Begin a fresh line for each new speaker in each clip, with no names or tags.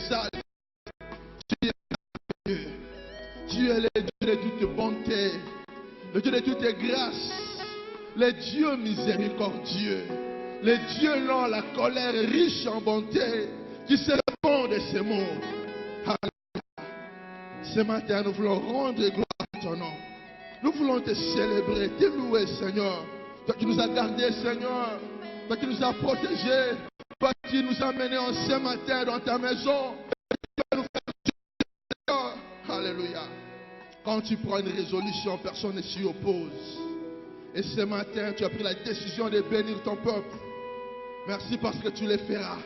exalte. Tu es Dieu. Tu es le Dieu de toute bonté, le Dieu de toute grâce, le Dieu miséricordieux, le Dieu lent à la colère, riche en bonté, qui se répond de ses mots. Alléluia. Ce matin, nous voulons rendre gloire à ton nom. Nous voulons te célébrer, te louer, Seigneur. Toi qui nous as gardés, Seigneur. Toi qui nous as protégés. Toi qui nous as menés en ce matin dans ta maison. Alléluia. Quand tu prends une résolution, personne ne s'y oppose. Et ce matin, tu as pris la décision de bénir ton peuple. Merci parce que tu le feras.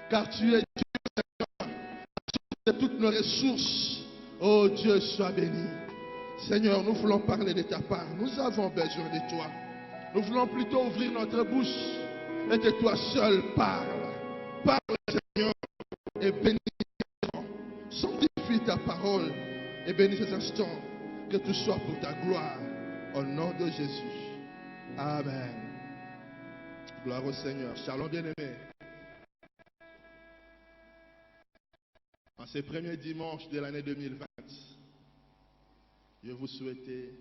Car tu es Dieu, Seigneur, de toutes nos ressources. Oh Dieu, sois béni. Seigneur, nous voulons parler de ta part. Nous avons besoin de toi. Nous voulons plutôt ouvrir notre bouche et que toi seul parle. Parle, Seigneur, et bénis. Sanctifie ta parole et bénis cet instant. Que tout soit pour ta gloire. Au nom de Jésus. Amen. Gloire au Seigneur. Shalom, bien-aimés. En ces premiers dimanches de l'année 2020, je vous souhaitais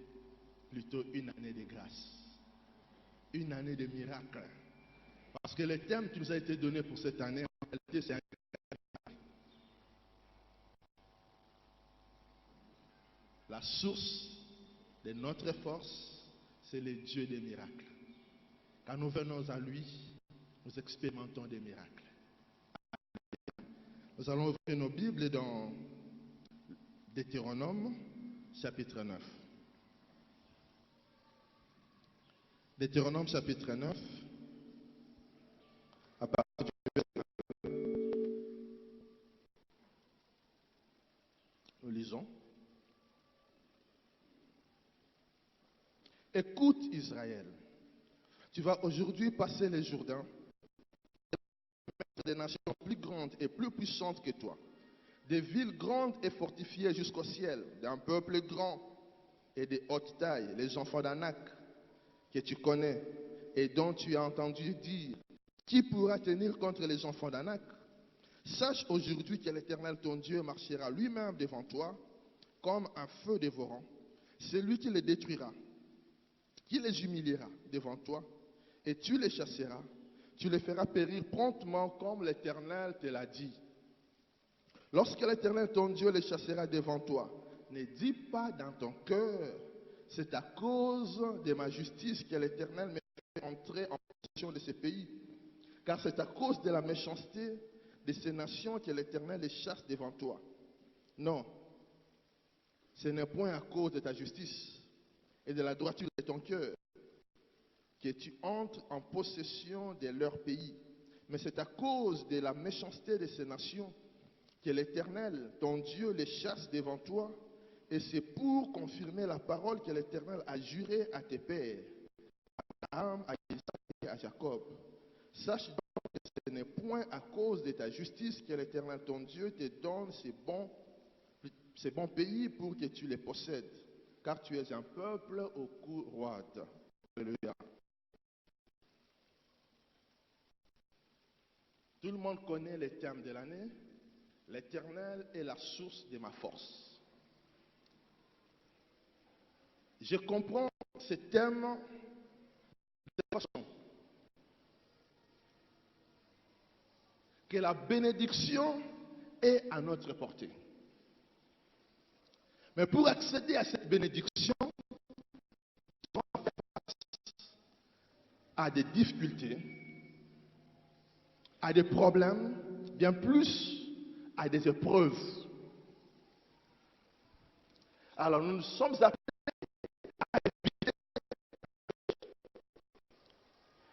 plutôt une année de grâce. Une année de miracles. Parce que le thème qui nous a été donné pour cette année, en réalité, c'est un la source de notre force, c'est le Dieu des miracles. Quand nous venons à lui, nous expérimentons des miracles. Nous allons ouvrir nos Bibles dans Deutéronome, chapitre 9. Deutéronome, chapitre 9. À partir du verset, nous lisons. Écoute Israël, tu vas aujourd'hui passer le Jourdain, des nations plus grandes et plus puissantes que toi, des villes grandes et fortifiées jusqu'au ciel, d'un peuple grand et de haute taille, les enfants d'Anak, que tu connais et dont tu as entendu dire, qui pourra tenir contre les enfants d'Anak? Sache aujourd'hui que l'Éternel ton Dieu marchera lui-même devant toi comme un feu dévorant. C'est lui qui les détruira, qui les humiliera devant toi, et tu les chasseras, tu les feras périr promptement comme l'Éternel te l'a dit. Lorsque l'Éternel ton Dieu les chassera devant toi, ne dis pas dans ton cœur, c'est à cause de ma justice que l'Éternel me fait entrer en possession de ce pays, car c'est à cause de la méchanceté de ces nations que l'Éternel les chasse devant toi. Non, ce n'est point à cause de ta justice et de la droiture de ton cœur que tu entres en possession de leur pays, mais c'est à cause de la méchanceté de ces nations que l'Éternel, ton Dieu, les chasse devant toi, et c'est pour confirmer la parole que l'Éternel a juré à tes pères, à Abraham, à Isaac et à Jacob. Sache donc que ce n'est point à cause de ta justice que l'Éternel, ton Dieu, te donne ces bons pays pour que tu les possèdes, car tu es un peuple au cou roide. Alléluia. Tout le monde connaît les termes de l'année. L'Éternel est la source de ma force. Je comprends ce thème de cette façon. Que la bénédiction est à notre portée. Mais pour accéder à cette bénédiction, on va faire face à des difficultés, à des problèmes, bien plus à des épreuves. Alors nous sommes appelés à éviter.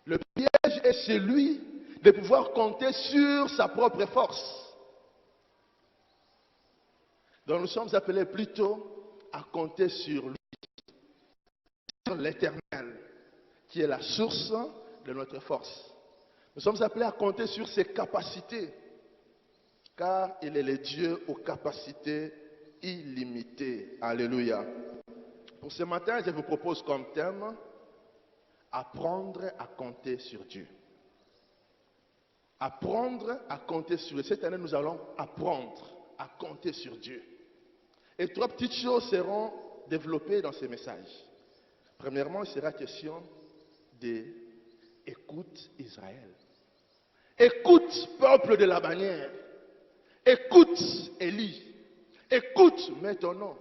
Le piège est celui de pouvoir compter sur sa propre force. Donc nous sommes appelés plutôt à compter sur lui, sur l'Éternel, qui est la source de notre force. Nous sommes appelés à compter sur ses capacités, car il est le Dieu aux capacités illimitées. Alléluia. Pour ce matin, je vous propose comme thème, apprendre à compter sur Dieu. Apprendre à compter sur Dieu. Cette année, nous allons apprendre à compter sur Dieu. Et 3 petites choses seront développées dans ces messages. Premièrement, il sera question de écoute Israël. Écoute, peuple de la bannière. Écoute, Élie. Écoute, mets ton nom.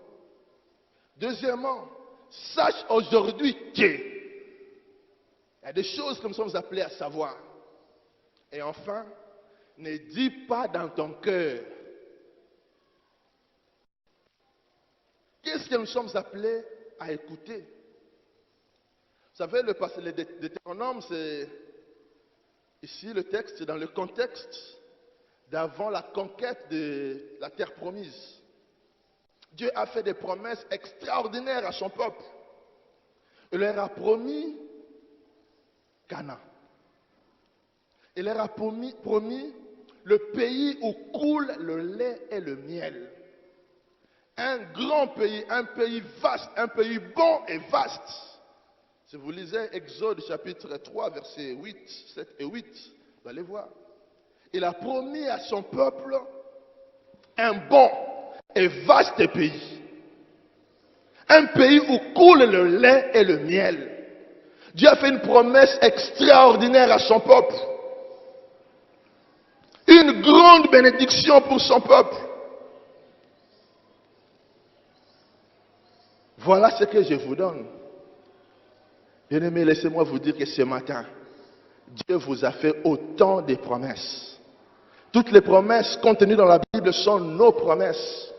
Deuxièmement, sache aujourd'hui que il y a des choses que nous sommes appelés à savoir. Et enfin, ne dis pas dans ton cœur. Qu'est-ce que nous sommes appelés à écouter? Vous savez, le Deutéronome, c'est ici le texte, c'est dans le contexte d'avant la conquête de la terre promise. Dieu a fait des promesses extraordinaires à son peuple. Il leur a promis Canaan. Il leur a promis le pays où coule le lait et le miel. Un grand pays, un pays vaste, un pays bon et vaste. Si vous lisez Exode chapitre 3, versets 8, 7 et 8, vous allez voir. Il a promis à son peuple un bon et vaste pays. Un pays où coule le lait et le miel. Dieu a fait une promesse extraordinaire à son peuple. Une grande bénédiction pour son peuple. Voilà ce que je vous donne. Bien-aimés, laissez-moi vous dire que ce matin, Dieu vous a fait autant de promesses. Toutes les promesses contenues dans la Bible sont nos promesses.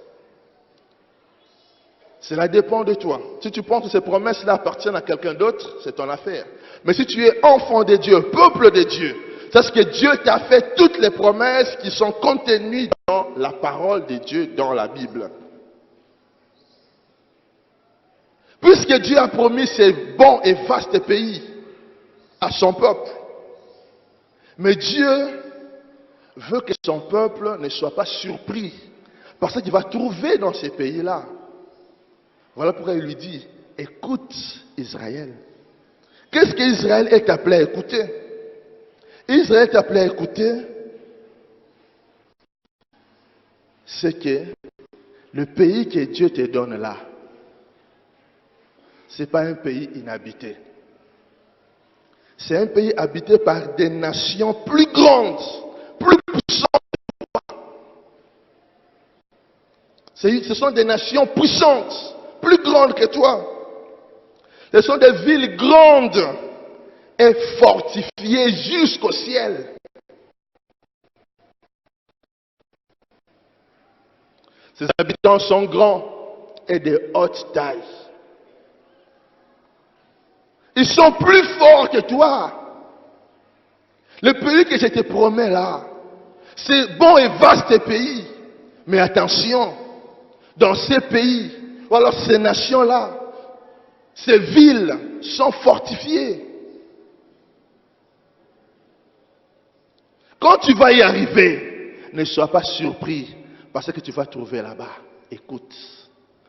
Cela dépend de toi. Si tu penses que ces promesses-là appartiennent à quelqu'un d'autre, c'est ton affaire. Mais si tu es enfant de Dieu, peuple de Dieu, c'est que Dieu t'a fait toutes les promesses qui sont contenues dans la parole de Dieu, dans la Bible. Puisque Dieu a promis ces bons et vastes pays à son peuple, mais Dieu veut que son peuple ne soit pas surpris par ce qu'il va trouver dans ces pays-là. Voilà pourquoi il lui dit, écoute Israël. Qu'est-ce qu'Israël est appelé à écouter? Israël est appelé à écouter, c'est que le pays que Dieu te donne là, ce n'est pas un pays inhabité. C'est un pays habité par des nations plus grandes, plus puissantes. Ce sont des nations puissantes, plus grandes que toi. Ce sont des villes grandes et fortifiées jusqu'au ciel. Ces habitants sont grands et de haute taille. Ils sont plus forts que toi. Le pays que je te promets là, c'est bon et vaste pays. Mais attention, dans ces pays, ou alors ces nations-là, ces villes sont fortifiées. Quand tu vas y arriver, ne sois pas surpris par ce que tu vas trouver là-bas. Écoute,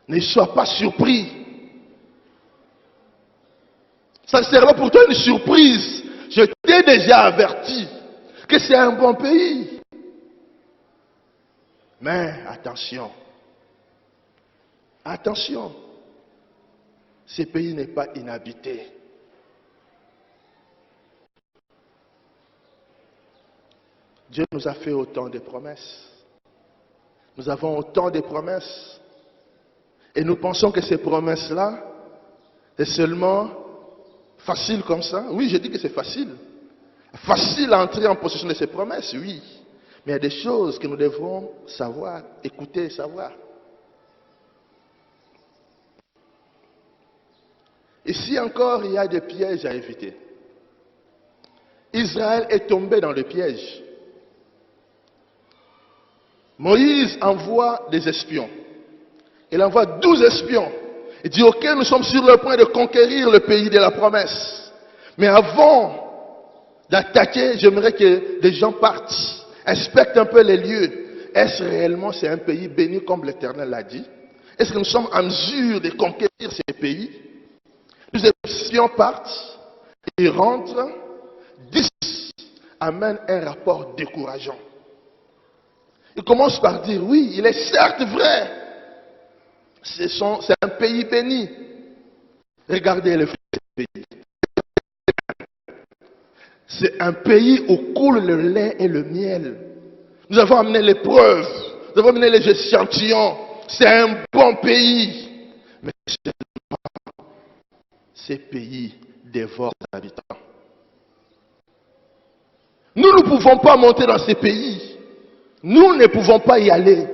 ne sois pas surpris. Ça sera pour toi une surprise. Je t'ai déjà averti que c'est un bon pays. Mais attention, attention, ce pays n'est pas inhabité. Dieu nous a fait autant de promesses. Nous avons autant de promesses. Et nous pensons que ces promesses-là, c'est seulement facile comme ça. Oui, je dis que c'est facile. Facile à entrer en possession de ces promesses, oui. Mais il y a des choses que nous devrons savoir, écouter et savoir. Ici encore, il y a des pièges à éviter. Israël est tombé dans le piège. Moïse envoie des espions. Il envoie 12 espions. Il dit, ok, nous sommes sur le point de conquérir le pays de la promesse. Mais avant d'attaquer, j'aimerais que des gens partent, inspectent un peu les lieux. Est-ce réellement c'est un pays béni comme l'Éternel l'a dit? Est-ce que nous sommes en mesure de conquérir ces pays? Les espions partent, ils rentrent, 10 amène un rapport décourageant. Il commence par dire, oui, il est certes vrai, c'est un pays béni. Regardez le pays. C'est un pays où coule le lait et le miel. Nous avons amené les preuves, nous avons amené les échantillons. C'est un bon pays. Mais ces pays dévorent les habitants. Nous ne pouvons pas monter dans ces pays. Nous ne pouvons pas y aller.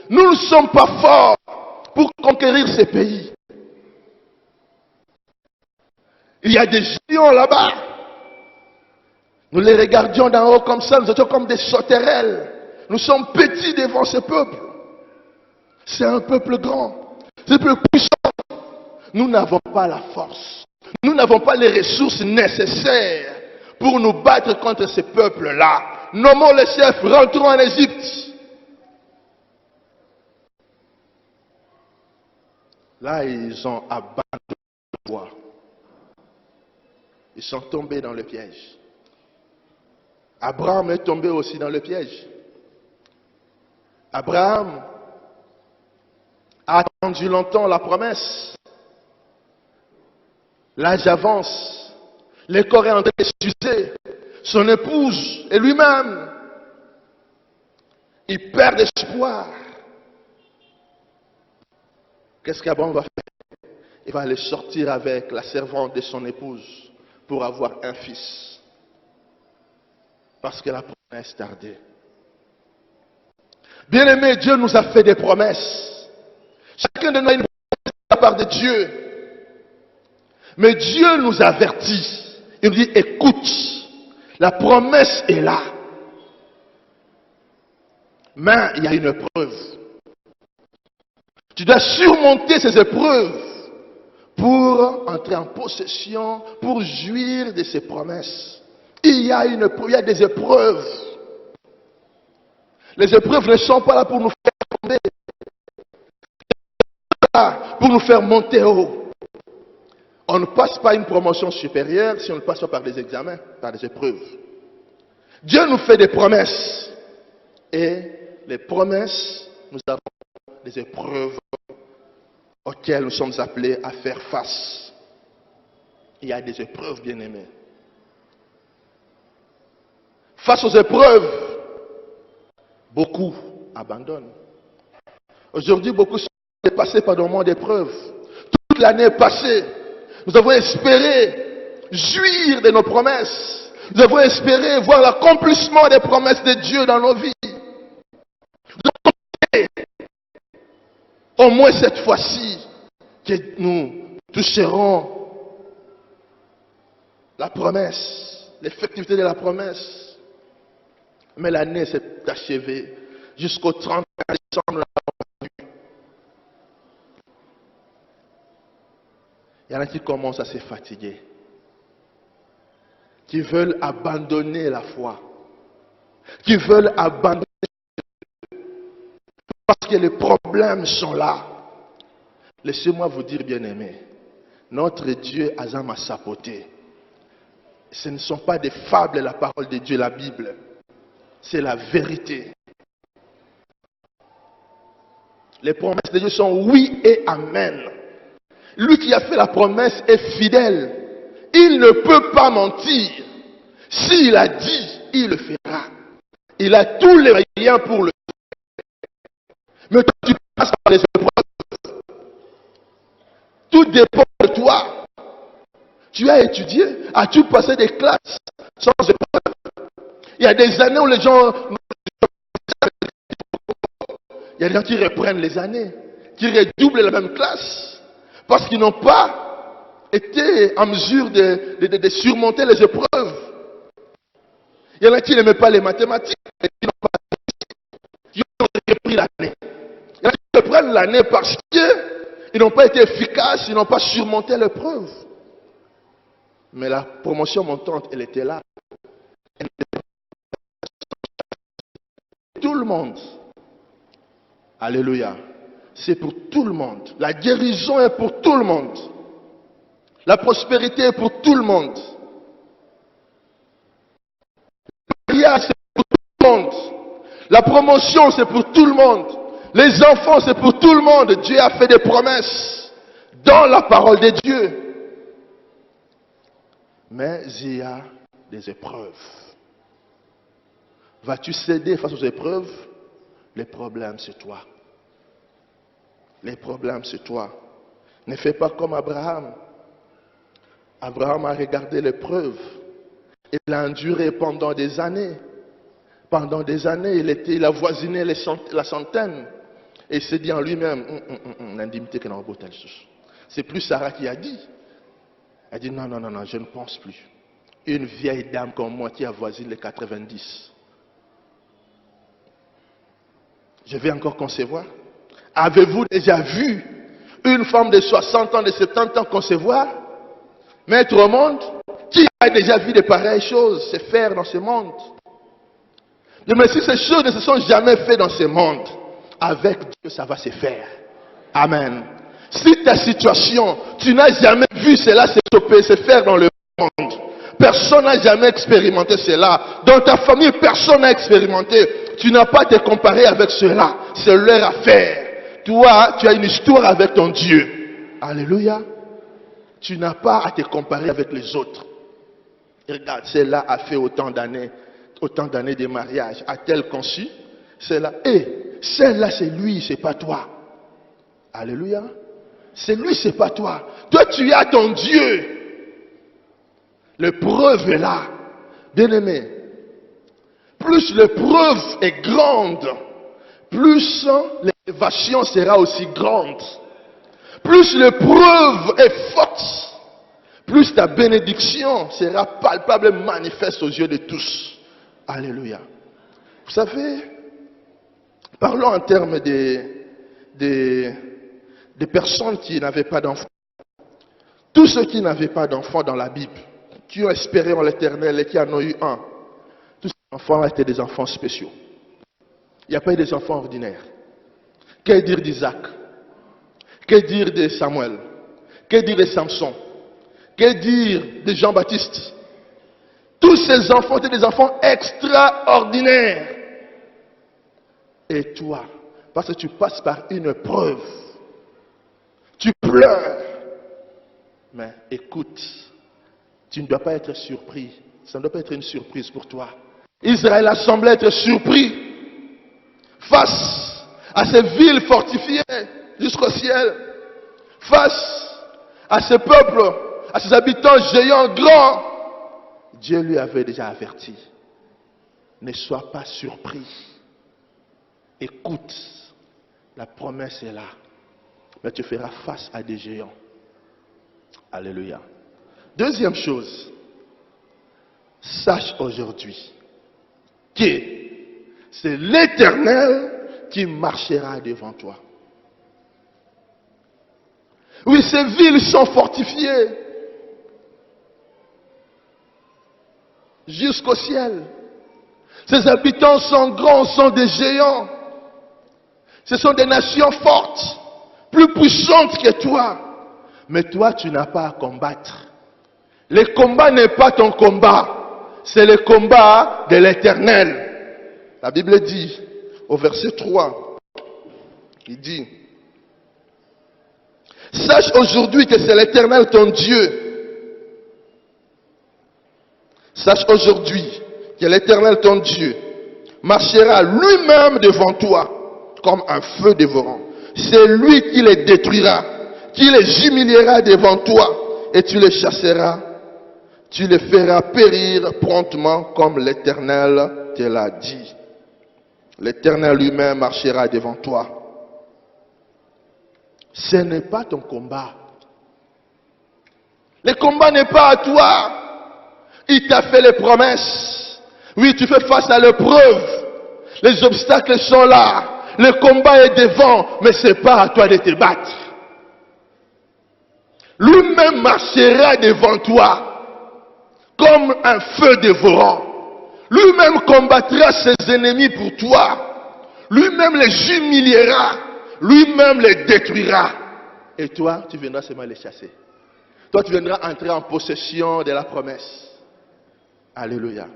Nous ne sommes pas forts pour conquérir ces pays. Il y a des géants là-bas. Nous les regardions d'en haut comme ça, nous étions comme des sauterelles. Nous sommes petits devant ce peuple. C'est un peuple grand. C'est un peuple puissant. Nous n'avons pas la force. Nous n'avons pas les ressources nécessaires pour nous battre contre ces peuples-là. Nommons les chefs, rentrons en Égypte. Là, ils ont abandonné la voie. Ils sont tombés dans le piège. Abraham est tombé aussi dans le piège. Abraham a attendu longtemps la promesse. L'âge avance. Le corps est en train de s'user. Son épouse et lui-même, il perd espoir. Qu'est-ce qu'Abraham va faire? Il va aller sortir avec la servante de son épouse pour avoir un fils. Parce que la promesse tardait. Bien-aimé, Dieu nous a fait des promesses. Chacun de nous a une promesse de la part de Dieu. Mais Dieu nous avertit. Il nous dit, écoute, la promesse est là. Mais il y a une épreuve. Tu dois surmonter ces épreuves pour entrer en possession, pour jouir de ces promesses. Il y a des épreuves. Les épreuves ne sont pas là pour nous faire tomber. Là pour nous faire monter haut. On ne passe pas une promotion supérieure si on ne passe pas par des examens, par des épreuves. Dieu nous fait des promesses. Et les promesses, nous avons des épreuves auxquelles nous sommes appelés à faire face. Il y a des épreuves, bien-aimés. Face aux épreuves, beaucoup abandonnent. Aujourd'hui, beaucoup sont dépassés par des moments d'épreuve. Toute l'année passée, nous avons espéré jouir de nos promesses. Nous avons espéré voir l'accomplissement des promesses de Dieu dans nos vies. Nous avons espéré, au moins cette fois-ci, que nous toucherons la promesse, l'effectivité de la promesse. Mais l'année s'est achevée. Jusqu'au 31 décembre, nous n'avons pas vu. Il y en a qui commencent à se fatiguer. Qui veulent abandonner la foi. Qui veulent abandonner parce que les problèmes sont là. Laissez-moi vous dire, bien-aimés, notre Dieu Azam a sapoté. Ce ne sont pas des fables, la parole de Dieu, la Bible. C'est la vérité. Les promesses de Dieu sont oui et amen. Lui qui a fait la promesse est fidèle. Il ne peut pas mentir. S'il a dit, il le fera. Il a tous les moyens pour le faire. Mais quand tu passes par les épreuves, tout dépend de toi. Tu as étudié, as-tu passé des classes sans épreuve? Il y a des années où les gens... Il y a des gens qui reprennent les années, qui redoublent la même classe, parce qu'ils n'ont pas été en mesure de surmonter les épreuves. Il y en a qui n'aimaient pas les mathématiques, et qui n'ont pas repris l'année. Il y en a qui reprennent l'année parce qu'ils n'ont pas été efficaces, ils n'ont pas surmonté l'épreuve. Mais la promotion montante, elle était là. Tout le monde. Alléluia. C'est pour tout le monde. La guérison est pour tout le monde. La prospérité est pour tout le monde. monde. La promotion, c'est pour tout le monde. Les enfants, c'est pour tout le monde. Dieu a fait des promesses dans la parole de Dieu. Mais il y a des épreuves. Vas-tu céder face aux épreuves? Les problèmes, c'est toi. Les problèmes, c'est toi. Ne fais pas comme Abraham. Abraham a regardé l'épreuve. Il a enduré pendant des années. Pendant des années, il a voisiné la centaine. Et il s'est dit en lui-même, l'indemnité que l'on a. C'est plus Sarah qui a dit. Elle dit, non, je ne pense plus. Une vieille dame comme moi qui avoisine les 90. Je vais encore concevoir. Avez-vous déjà vu une femme de 60 ans, de 70 ans concevoir? Mettre au monde? Qui a déjà vu de pareilles choses se faire dans ce monde? Mais si ces choses ne se sont jamais faites dans ce monde, avec Dieu, ça va se faire. Amen. Si ta situation, tu n'as jamais vu cela se faire dans le monde, personne n'a jamais expérimenté cela. Dans ta famille, personne n'a expérimenté. Tu n'as pas à te comparer avec cela. C'est leur affaire. Toi, tu as une histoire avec ton Dieu. Alléluia. Tu n'as pas à te comparer avec les autres. Et regarde, celle-là a fait autant d'années de mariage. A-t-elle conçu? Celle-là, celle-là c'est lui, c'est pas toi. Alléluia. C'est lui, c'est pas toi. Toi, tu as ton Dieu. L'épreuve est là. Bien-aimé, plus l'épreuve est grande, plus l'élévation sera aussi grande. Plus l'épreuve est forte, plus ta bénédiction sera palpable et manifeste aux yeux de tous. Alléluia. Vous savez, parlons en termes des personnes qui n'avaient pas d'enfants. Tous ceux qui n'avaient pas d'enfants dans la Bible, qui ont espéré en l'Éternel et qui en ont eu un, tous ces enfants étaient des enfants spéciaux. Il n'y a pas eu des enfants ordinaires. Que dire d'Isaac? Que dire de Samuel? Que dire de Samson? Que dire de Jean-Baptiste? Tous ces enfants étaient des enfants extraordinaires. Et toi, parce que tu passes par une preuve, tu pleures. Mais écoute, tu ne dois pas être surpris. Ça ne doit pas être une surprise pour toi. Israël a semblé être surpris face à ces villes fortifiées jusqu'au ciel, face à ce peuple, à ces habitants géants grands. Dieu lui avait déjà averti. Ne sois pas surpris. Écoute, la promesse est là. Mais tu feras face à des géants. Alléluia. Deuxième chose, sache aujourd'hui que c'est l'Éternel qui marchera devant toi. Oui, ces villes sont fortifiées jusqu'au ciel. Ces habitants sont grands, sont des géants. Ce sont des nations fortes, plus puissantes que toi. Mais toi, tu n'as pas à combattre. Le combat n'est pas ton combat. C'est le combat de l'Éternel. La Bible dit, au verset 3, il dit, sache aujourd'hui que c'est l'Éternel ton Dieu. Sache aujourd'hui que l'Éternel ton Dieu marchera lui-même devant toi comme un feu dévorant. C'est lui qui les détruira, qui les humiliera devant toi et tu les chasseras. Tu les feras périr promptement comme l'Éternel te l'a dit. L'Éternel lui-même marchera devant toi. Ce n'est pas ton combat. Le combat n'est pas à toi. Il t'a fait les promesses. Oui, tu fais face à l'épreuve. Les obstacles sont là. Le combat est devant, mais ce n'est pas à toi de te battre. Lui-même marchera devant toi comme un feu dévorant. Lui-même combattra ses ennemis pour toi. Lui-même les humiliera. Lui-même les détruira. Et toi, tu viendras seulement les chasser. Toi, tu viendras entrer en possession de la promesse. Alléluia.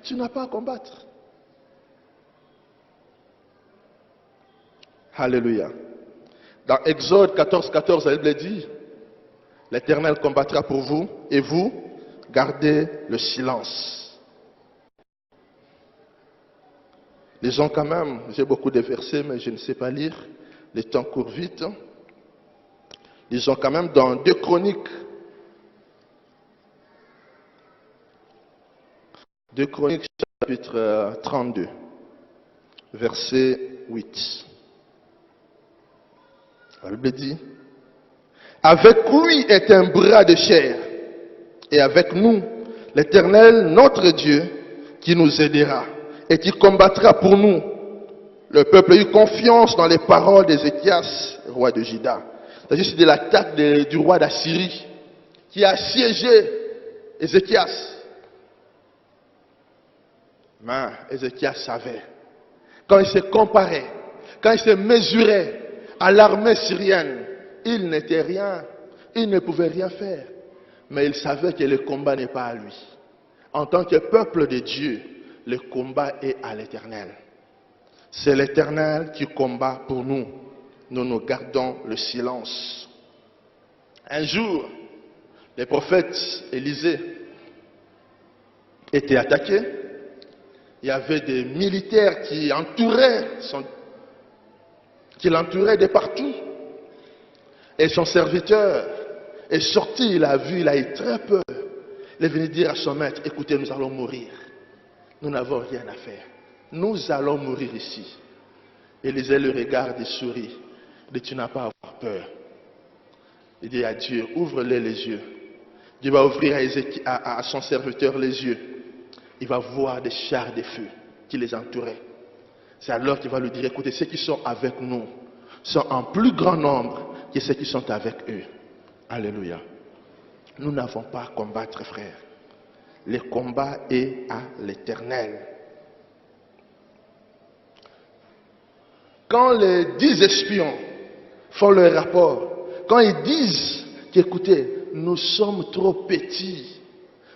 Tu n'as pas à combattre. Alléluia. Dans Exode 14, 14, la Bible dit, l'Éternel combattra pour vous et vous gardez le silence. Lisons quand même, j'ai beaucoup de versets mais je ne sais pas lire, les temps courent vite. Lisons quand même dans 2 Chroniques. 2 Chroniques chapitre 32, verset 8. La Bible dit, avec lui est un bras de chair, et avec nous, l'Éternel, notre Dieu, qui nous aidera et qui combattra pour nous. Le peuple a eu confiance dans les paroles d'Ézéchias, roi de Juda. C'est juste de l'attaque du roi d'Assyrie, qui a assiégé Ézéchias. Mais Ézéchias savait, quand il se comparait, quand il se mesurait à l'armée syrienne, il n'était rien, il ne pouvait rien faire. Mais il savait que le combat n'est pas à lui. En tant que peuple de Dieu, le combat est à l'Éternel. C'est l'Éternel qui combat pour nous. Nous gardons le silence. Un jour, le prophète Élisée était attaqué. Il y avait des militaires qui l'entouraient de partout. Et son serviteur est sorti, il a vu, il a eu très peur. Il est venu dire à son maître, écoutez, nous allons mourir. Nous n'avons rien à faire. Nous allons mourir ici. Élisée le regarde et sourit. Il dit, tu n'as pas à avoir peur. Il dit à Dieu, ouvre-les les yeux. Dieu va ouvrir à son serviteur les yeux. Il va voir des chars de feu qui les entouraient. C'est alors qu'il va lui dire, écoutez, ceux qui sont avec nous sont en plus grand nombre que ceux qui sont avec eux. Alléluia. Nous n'avons pas à combattre, frère. Le combat est à l'Éternel. Quand les 10 espions font leur rapport, quand ils disent qu'écoutez, nous sommes trop petits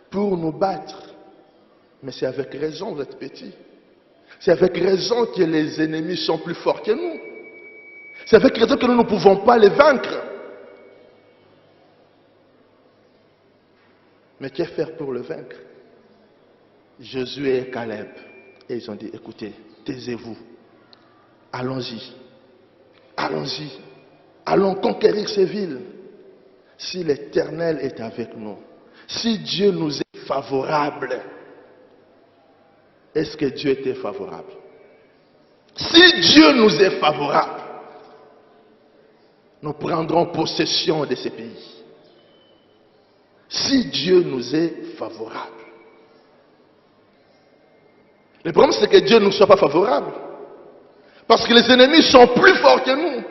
pour nous battre, mais c'est avec raison vous êtes petits. C'est avec raison que les ennemis sont plus forts que nous. C'est avec raison que nous ne pouvons pas les vaincre. Mais que faire pour le vaincre? Josué et Caleb, et ils ont dit, écoutez, taisez-vous. Allons-y. Allons-y. Allons conquérir ces villes. Si l'Éternel est avec nous, si Dieu nous est favorable, est-ce que Dieu était favorable? Si Dieu nous est favorable, nous prendrons possession de ces pays. Si Dieu nous est favorable. Le problème, c'est que Dieu ne nous soit pas favorable. Parce que les ennemis sont plus forts que nous.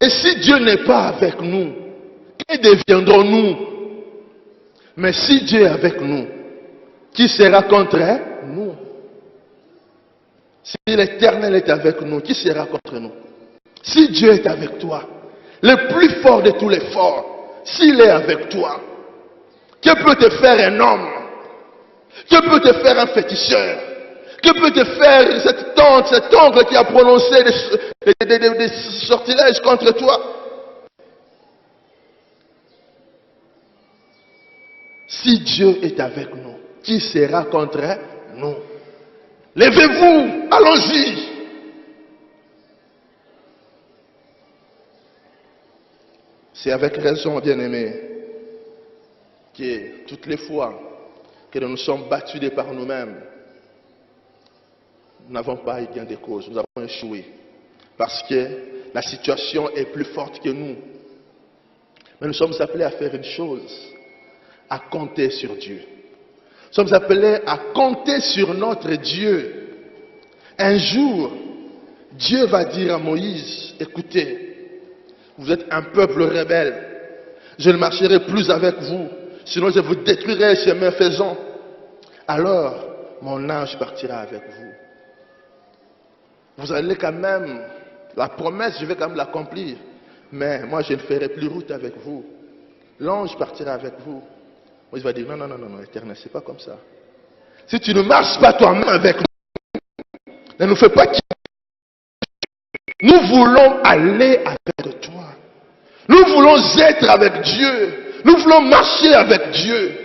Et si Dieu n'est pas avec nous, que deviendrons-nous? Mais si Dieu est avec nous, qui sera contre nous? Si l'Éternel est avec nous, qui sera contre nous? Si Dieu est avec toi, le plus fort de tous les forts, s'il est avec toi, que peut te faire un homme? Que peut te faire un féticheur? Que peut te faire cette tante, cet oncle qui a prononcé des sortilèges contre toi? Si Dieu est avec nous, qui sera contre nous? Levez-vous, allons-y. C'est avec raison, bien-aimés, que toutes les fois que nous nous sommes battus de par nous-mêmes, nous n'avons pas eu gain de cause, nous avons échoué. Parce que la situation est plus forte que nous. Mais nous sommes appelés à faire une chose, à compter sur Dieu. Nous sommes appelés à compter sur notre Dieu. Un jour, Dieu va dire à Moïse, écoutez, vous êtes un peuple rebelle, je ne marcherai plus avec vous, sinon je vous détruirai chemin faisant. Alors, mon ange partira avec vous. Vous allez quand même, la promesse, je vais quand même l'accomplir. Mais moi, je ne ferai plus route avec vous. L'ange partira avec vous. Moïse va dire, non, non, non, non, Éternel, c'est pas comme ça. Si tu ne marches pas toi-même avec nous, ne nous fais pas quitter. Nous voulons aller avec toi. Nous voulons être avec Dieu. Nous voulons marcher avec Dieu.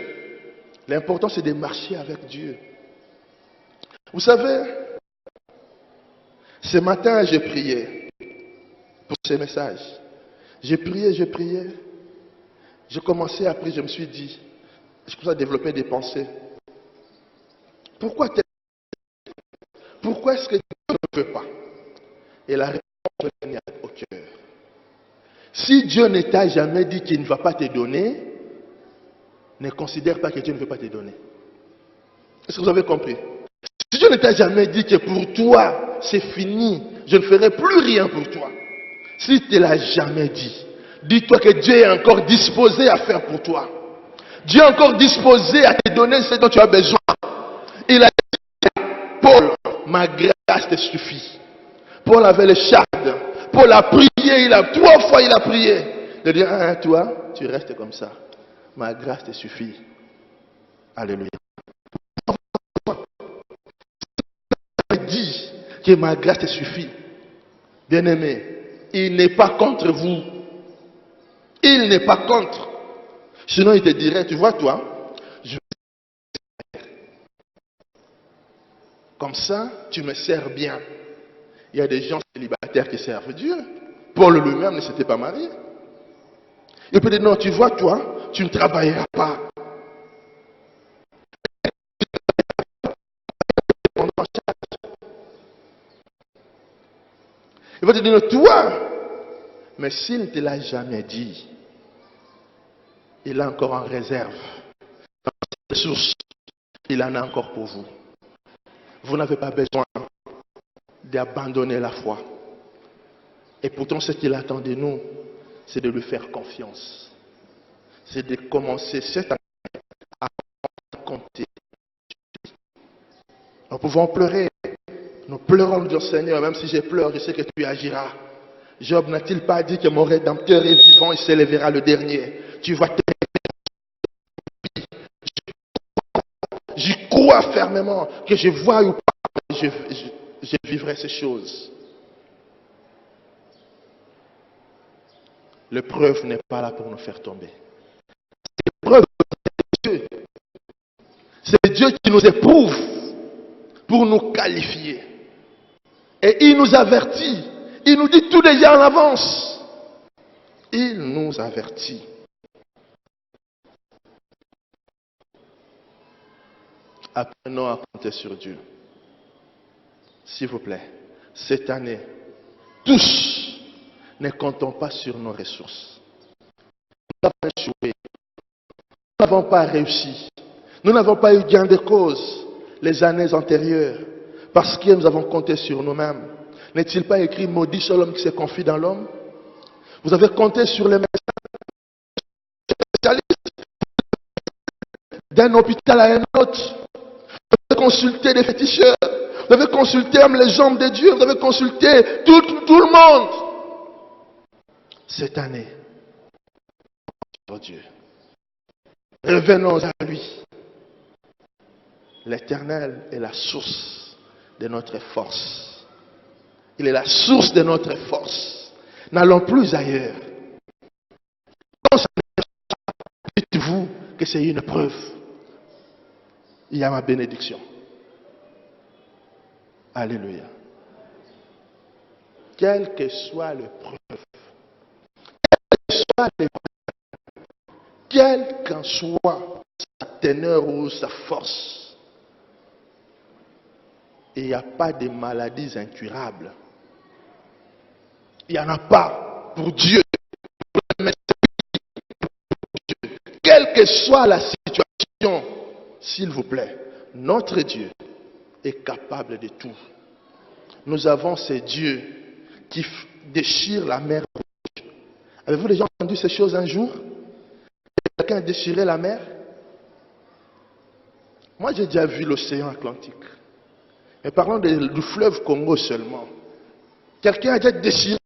L'important, c'est de marcher avec Dieu. Vous savez, ce matin, j'ai prié pour ce message. J'ai prié. J'ai commencé à prier, je me suis dit, je commence à développer des pensées. Pourquoi est-ce que Dieu ne veut pas? Et la réponse me vient au cœur. Si Dieu ne t'a jamais dit qu'il ne va pas te donner, ne considère pas que Dieu ne veut pas te donner. Est-ce que vous avez compris? Si Dieu ne t'a jamais dit que pour toi, c'est fini, je ne ferai plus rien pour toi. Si tu ne l'as jamais dit, dis-toi que Dieu est encore disposé à faire pour toi. Dieu est encore disposé à te donner ce dont tu as besoin. Il a dit, Paul, ma grâce te suffit. Paul avait le charde. Paul a prié, 3 fois il a prié. De dire, toi, tu restes comme ça. Ma grâce te suffit. Alléluia. Il dit que ma grâce te suffit. Bien-aimé, il n'est pas contre vous. Il n'est pas contre. Sinon, il te dirait, tu vois, toi, comme ça, tu me sers bien. Il y a des gens célibataires qui servent Dieu. Paul lui-même ne s'était pas marié. Il peut dire, non, tu vois, toi, tu ne travailleras pas. Il va te dire, non, toi, mais s'il ne te l'a jamais dit, il a encore en réserve. Dans ses ressources, il en a encore pour vous. Vous n'avez pas besoin d'abandonner la foi. Et pourtant, ce qu'il attend de nous, c'est de lui faire confiance. C'est de commencer cette année à compter. Nous pouvons pleurer. Nous pleurons, nous disons, Seigneur, même si je pleure, je sais que tu agiras. Job n'a-t-il pas dit que mon Rédempteur est vivant, il s'élèvera le dernier? Tu vas te... J'y crois fermement que je vois ou pas, je vivrai ces choses. L'épreuve n'est pas là pour nous faire tomber. L'épreuve, c'est Dieu. C'est Dieu qui nous éprouve pour nous qualifier. Et il nous avertit. Il nous dit tout déjà en avance. Il nous avertit. Apprenons à compter sur Dieu. S'il vous plaît, cette année, tous ne comptons pas sur nos ressources. Nous n'avons pas échoué. Nous n'avons pas réussi. Nous n'avons pas eu gain de cause les années antérieures parce que nous avons compté sur nous-mêmes. N'est-il pas écrit, maudit sur l'homme qui se confie dans l'homme? Vous avez compté sur les médecins d'un hôpital à un autre. Vous avez consulté des féticheurs. Vous avez consulté même les hommes de Dieu. Vous avez consulté tout le monde. Cette année, oh Dieu, revenons à lui. L'Éternel est la source de notre force. Il est la source de notre force. N'allons plus ailleurs. Dites-vous que c'est une preuve. Il y a ma bénédiction. Alléluia. Quelle que soit l'épreuve, quelle qu'en soit sa teneur ou sa force, il n'y a pas de maladies incurables. Il n'y en a pas pour Dieu. Quelle que soit la situation, s'il vous plaît, notre Dieu est capable de tout. Nous avons ces dieux qui déchirent la mer. Avez-vous déjà entendu ces choses un jour? Quelqu'un a déchiré la mer? Moi, j'ai déjà vu l'océan Atlantique. Mais parlons du fleuve Congo seulement. Quelqu'un a déjà déchiré.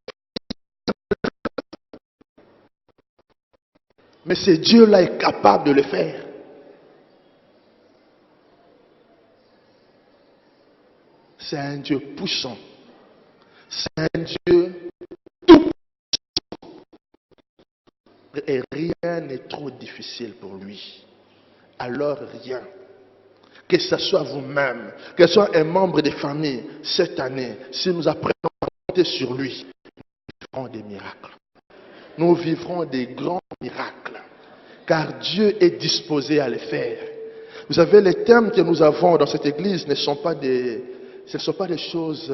Mais ce Dieu-là est capable de le faire. C'est un Dieu puissant. C'est un Dieu tout et rien n'est trop difficile pour lui. Alors rien. Que ce soit vous-même, que ce soit un membre des familles, cette année, si nous apprenons à compter sur lui, nous vivrons des miracles. Nous vivrons des grands miracles. Car Dieu est disposé à les faire. Vous savez, les thèmes que nous avons dans cette église ce ne sont pas des choses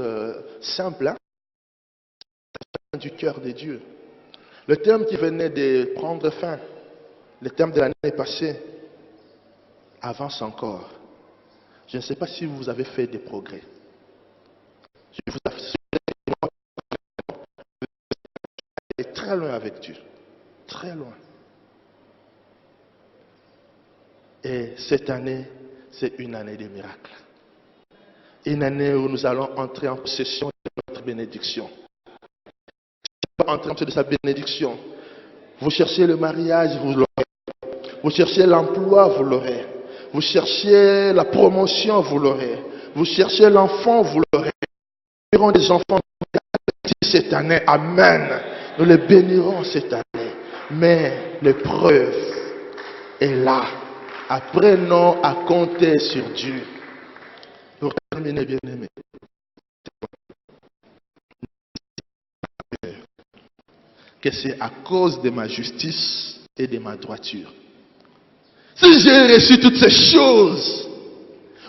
simples, hein? Du cœur de Dieu. Le thème qui venait de prendre fin, le thème de l'année passée, avance encore. Je ne sais pas si vous avez fait des progrès. Je vous assure que moi, je suis très loin avec Dieu. Très loin. Et cette année, c'est une année de miracles. Une année où nous allons entrer en possession de notre bénédiction. Entrer en possession de sa bénédiction. Vous cherchez le mariage, vous l'aurez. Vous cherchez l'emploi, vous l'aurez. Vous cherchez la promotion, vous l'aurez. Vous cherchez l'enfant, vous l'aurez. Nous bénirons des enfants cette année. Amen. Nous les bénirons cette année. Mais l'épreuve est là. Apprenons à compter sur Dieu. Pour terminer, bien-aimés. Que c'est à cause de ma justice et de ma droiture. Si j'ai reçu toutes ces choses,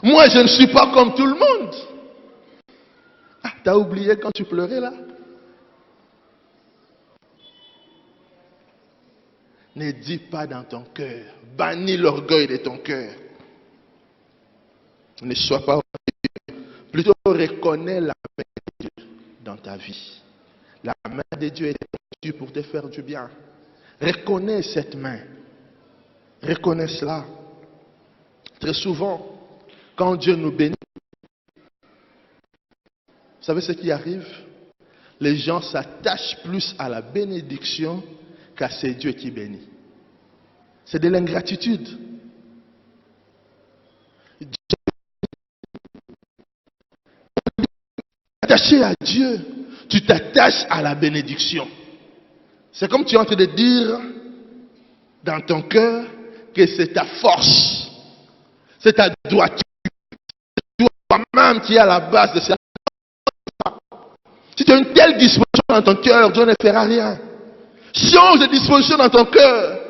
moi je ne suis pas comme tout le monde. Ah, t'as oublié quand tu pleurais là? Ne dis pas dans ton cœur, bannis l'orgueil de ton cœur. Ne sois pas orgueilleux. Plutôt reconnais la main de Dieu dans ta vie. La main de Dieu est Dieu pour te faire du bien. Reconnais cette main. Reconnais cela. Très souvent, quand Dieu nous bénit, vous savez ce qui arrive? Les gens s'attachent plus à la bénédiction qu'à ce Dieu qui bénit. C'est de l'ingratitude. Attaché à Dieu, tu t'attaches à la bénédiction. C'est comme tu es en train de dire dans ton cœur que c'est ta force, c'est ta droiture, c'est toi-même qui est à la base de ça. Si tu as une telle disposition dans ton cœur, Dieu ne fera rien. Change de disposition dans ton cœur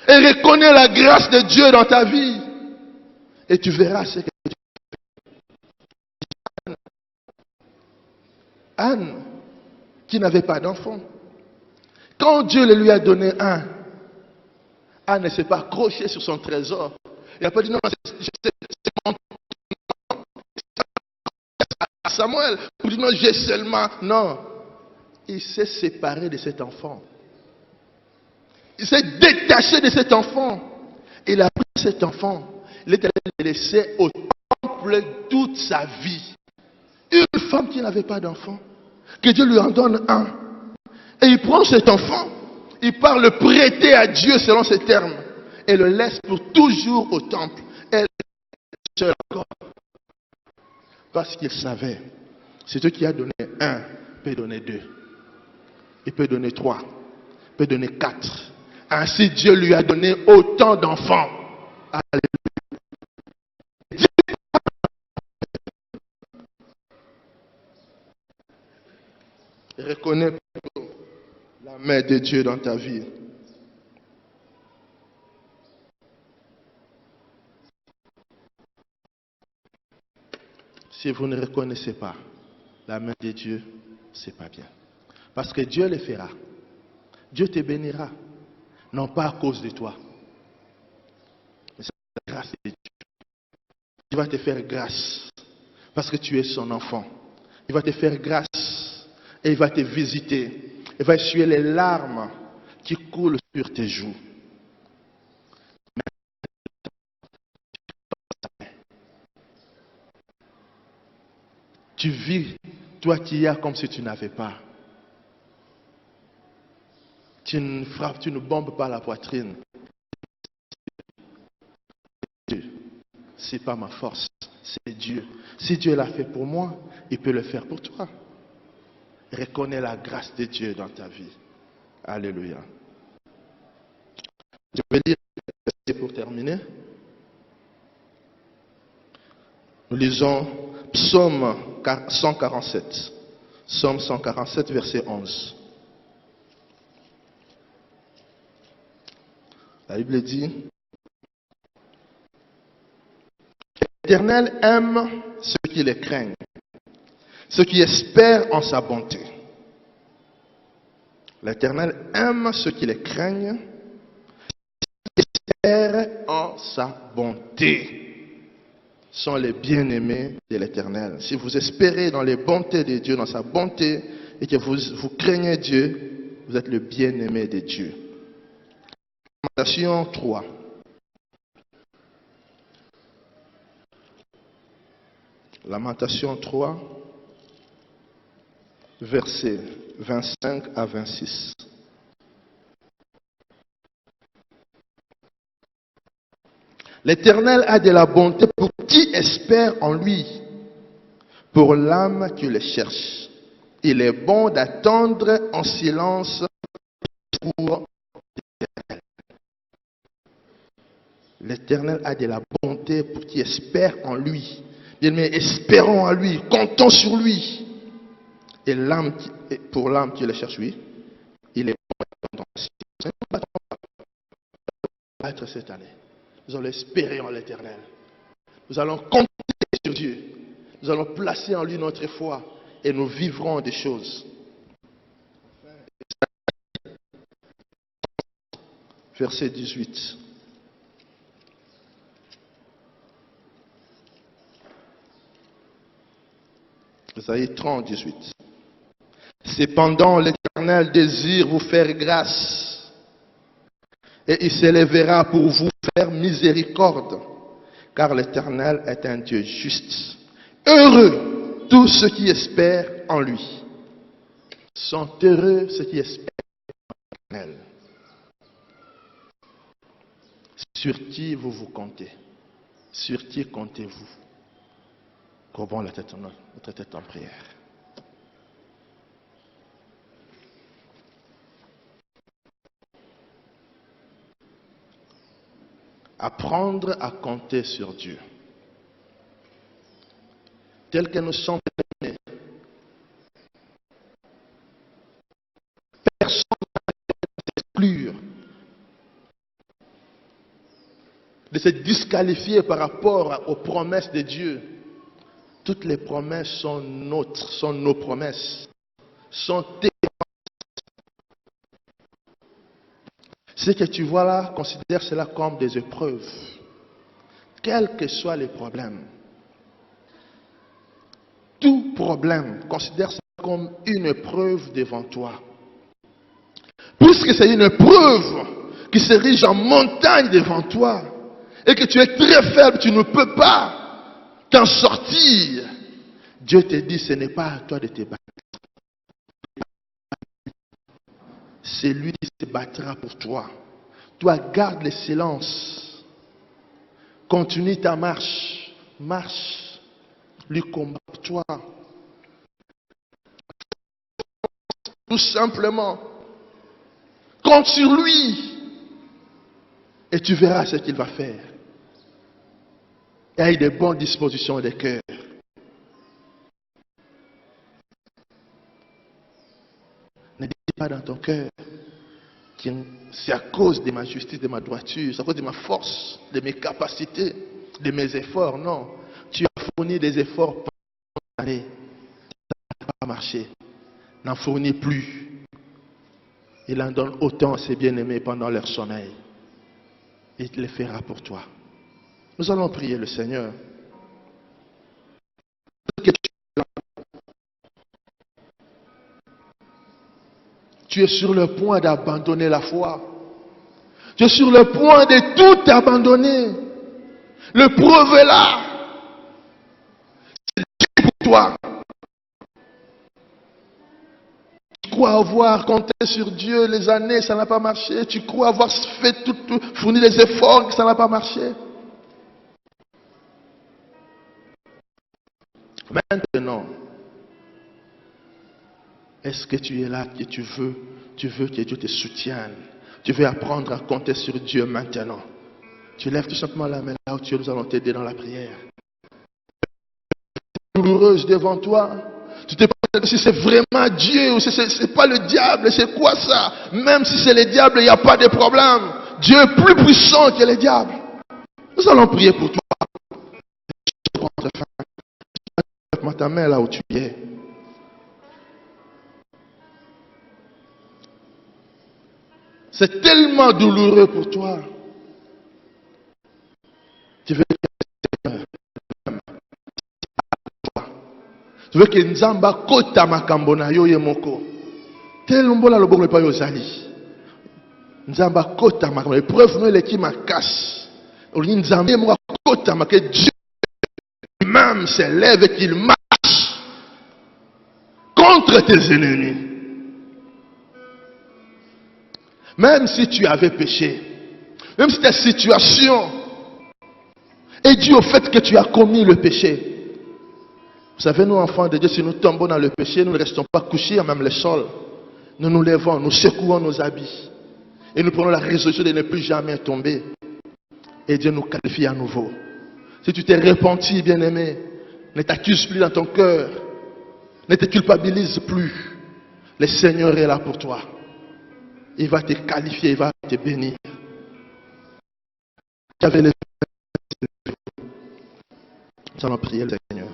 et reconnais la grâce de Dieu dans ta vie. Et tu verras ce que Dieu fait. Anne, qui n'avait pas d'enfant, quand Dieu le lui a donné un, Anne ne s'est pas accrochée sur son trésor. Il n'a pas dit non, c'est mon Samuel. Il dit non, j'ai seulement. Non. Il s'est séparé de cet enfant. Il s'est détaché de cet enfant. Il a pris cet enfant. Il est allé le laisser au temple toute sa vie. Une femme qui n'avait pas d'enfant. Que Dieu lui en donne un. Et il prend cet enfant. Il part le prêter à Dieu selon ses termes. Et le laisse pour toujours au temple. Elle est seule encore. Parce qu'il savait. C'est Dieu qui a donné un, peut donner deux. Il peut donner trois. Il peut donner quatre. Ainsi Dieu lui a donné autant d'enfants. Alléluia. Reconnais la main de Dieu dans ta vie. Si vous ne reconnaissez pas la main de Dieu, c'est pas bien. Parce que Dieu le fera. Dieu te bénira. Non pas à cause de toi. Mais c'est la grâce de Dieu. Il va te faire grâce. Parce que tu es son enfant. Il va te faire grâce. Et il va te visiter. Il va essuyer les larmes qui coulent sur tes joues. Tu vis, toi qui as comme si tu n'avais pas. Tu ne frappes, tu ne bombes pas la poitrine. C'est pas ma force, c'est Dieu. Si Dieu l'a fait pour moi, il peut le faire pour toi. Reconnais la grâce de Dieu dans ta vie. Alléluia. Je vais lire un verset pour terminer. Nous lisons Psaume 147. Psaume 147, verset 11. La Bible dit: l'Éternel aime ceux qui le craignent, ceux qui espèrent en sa bonté. L'Éternel aime ceux qui le craignent, ceux qui espèrent en sa bonté. Sont les bien-aimés de l'Éternel. Si vous espérez dans les bontés de Dieu, dans sa bonté, et que vous craignez Dieu, vous êtes le bien-aimé de Dieu. Lamentation 3. Lamentation 3, versets 25 à 26. L'Éternel a de la bonté pour qui espère en lui, pour l'âme qui le cherche. Il est bon d'attendre en silence pour l'Éternel. L'Éternel a de la bonté pour qui espère en lui. Bien, mais espérons en lui, comptons sur lui. Et pour l'âme qui le cherche, oui, il est bon d'attendre en silence. Nous allons battre cette année. Nous allons espérer en l'Éternel. Nous allons compter sur Dieu. Nous allons placer en lui notre foi et nous vivrons des choses. Verset 18. Isaïe 30, 18. Cependant, l'Éternel désire vous faire grâce et il s'élèvera pour vous faire miséricorde, car l'Éternel est un Dieu juste. Heureux tous ceux qui espèrent en lui. Sont heureux ceux qui espèrent en l'Éternel. Sur qui vous comptez? Sur qui comptez-vous? Courbons notre tête en prière. Apprendre à compter sur Dieu. Tel que nous sommes nés, personne ne s'exclure de se disqualifier par rapport aux promesses de Dieu. Toutes les promesses sont nôtres, sont nos promesses, sont tes promesses. Ce que tu vois là, considère cela comme des épreuves, quels que soient les problèmes. Tout problème, considère ça comme une épreuve devant toi. Puisque c'est une épreuve qui s'érige en montagne devant toi, et que tu es très faible, tu ne peux pas t'en sortir. Dieu te dit, ce n'est pas à toi de te battre. C'est lui qui se battra pour toi. Toi, garde le silence. Continue ta marche. Marche. Lui combat-toi. Tout simplement. Compte sur lui. Et tu verras ce qu'il va faire. Aie de bonnes dispositions de cœur. Ne dis pas dans ton cœur que c'est à cause de ma justice, de ma droiture, c'est à cause de ma force, de mes capacités, de mes efforts. Non. Tu as fourni des efforts pour aller. Ça n'a pas marché. N'en fournis plus. Il en donne autant à ses bien-aimés pendant leur sommeil. Il le fera pour toi. Nous allons prier le Seigneur. Tu es sur le point d'abandonner la foi. Tu es sur le point de tout abandonner. Le preuve est là. C'est Dieu pour toi. Tu crois avoir compté sur Dieu les années, ça n'a pas marché. Tu crois avoir fait fourni les efforts, ça n'a pas marché. Maintenant, Est-ce que tu es là, que tu veux que Dieu te soutienne? Tu veux apprendre à compter sur Dieu maintenant? Tu lèves tout simplement la main là où tu es, nous allons t'aider dans la prière. Douloureuse devant toi. Tu te demandes si c'est vraiment Dieu ou si c'est pas le diable, c'est quoi ça? Même si c'est le diable, il n'y a pas de problème. Dieu est plus puissant que le diable. Nous allons prier pour toi. Lève ta main là où tu es. C'est tellement douloureux pour toi. Tu veux que Nzamba kota makambo na yo yemoko. Tellement la loboko pa yo zali. Nzamba kota makambo. L'épreuve nous les qui ma casse. Oli Nzamba mo kota ma que Dieu même s'élève et qu'il marche contre tes ennemis. Même si tu avais péché, même si ta situation est due au fait que tu as commis le péché. Vous savez, nous enfants de Dieu, si nous tombons dans le péché, nous ne restons pas couchés à même le sol. Nous nous levons, nous secouons nos habits. Et nous prenons la résolution de ne plus jamais tomber. Et Dieu nous qualifie à nouveau. Si tu t'es repenti, bien-aimé, ne t'accuse plus dans ton cœur. Ne te culpabilise plus. Le Seigneur est là pour toi. Il va te qualifier, il va te bénir. Nous allons prier le Seigneur.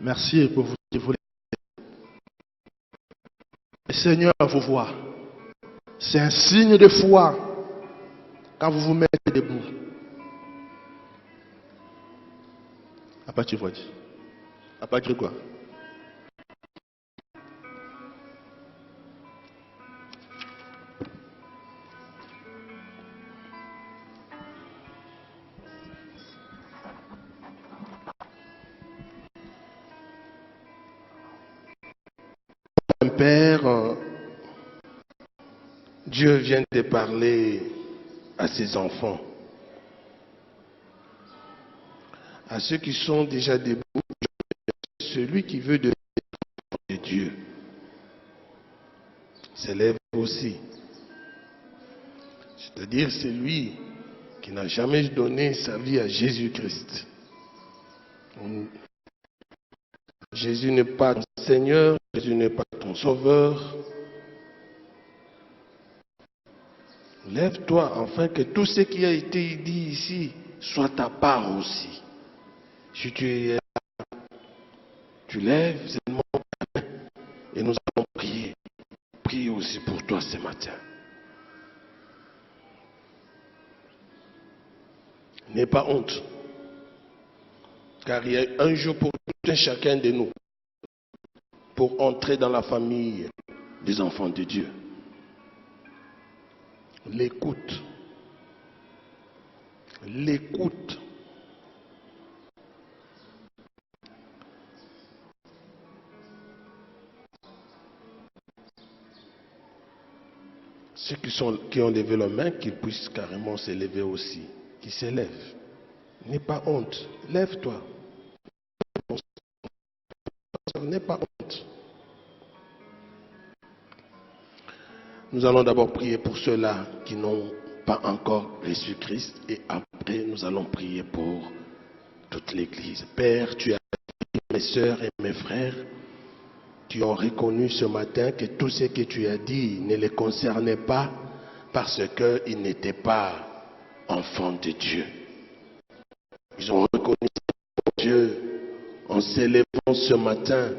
Merci pour vous qui voulez. Le Seigneur vous voit. C'est un signe de foi quand vous vous mettez debout. Après tu vois. Après tu quoi?
Père, Dieu vient de parler à ses enfants, à ceux qui sont déjà debout, celui qui veut devenir de Dieu s'élève aussi. C'est-à-dire celui qui n'a jamais donné sa vie à Jésus-Christ. Jésus n'est pas ton Seigneur, Jésus n'est pas ton Sauveur. Lève-toi afin que tout ce qui a été dit ici soit ta part aussi. Si tu es là, tu lèves seulement ta main et nous allons prier. Prier aussi pour toi ce matin. N'aie pas honte. Car il y a un jour pour tout un chacun de nous pour entrer dans la famille des enfants de Dieu. L'écoute. L'écoute. Ceux qui ont levé la main, qu'ils puissent carrément s'élever aussi. Qui s'élèvent. N'aie pas honte. Lève-toi. N'aie pas honte. Nous allons d'abord prier pour ceux-là qui n'ont pas encore reçu Christ et après nous allons prier pour toute l'Église. Père, tu as dit, mes sœurs et mes frères, qui ont reconnu ce matin que tout ce que tu as dit ne les concernait pas parce qu'ils n'étaient pas enfants de Dieu. Ils ont reconnu Dieu en s'élevant ce matin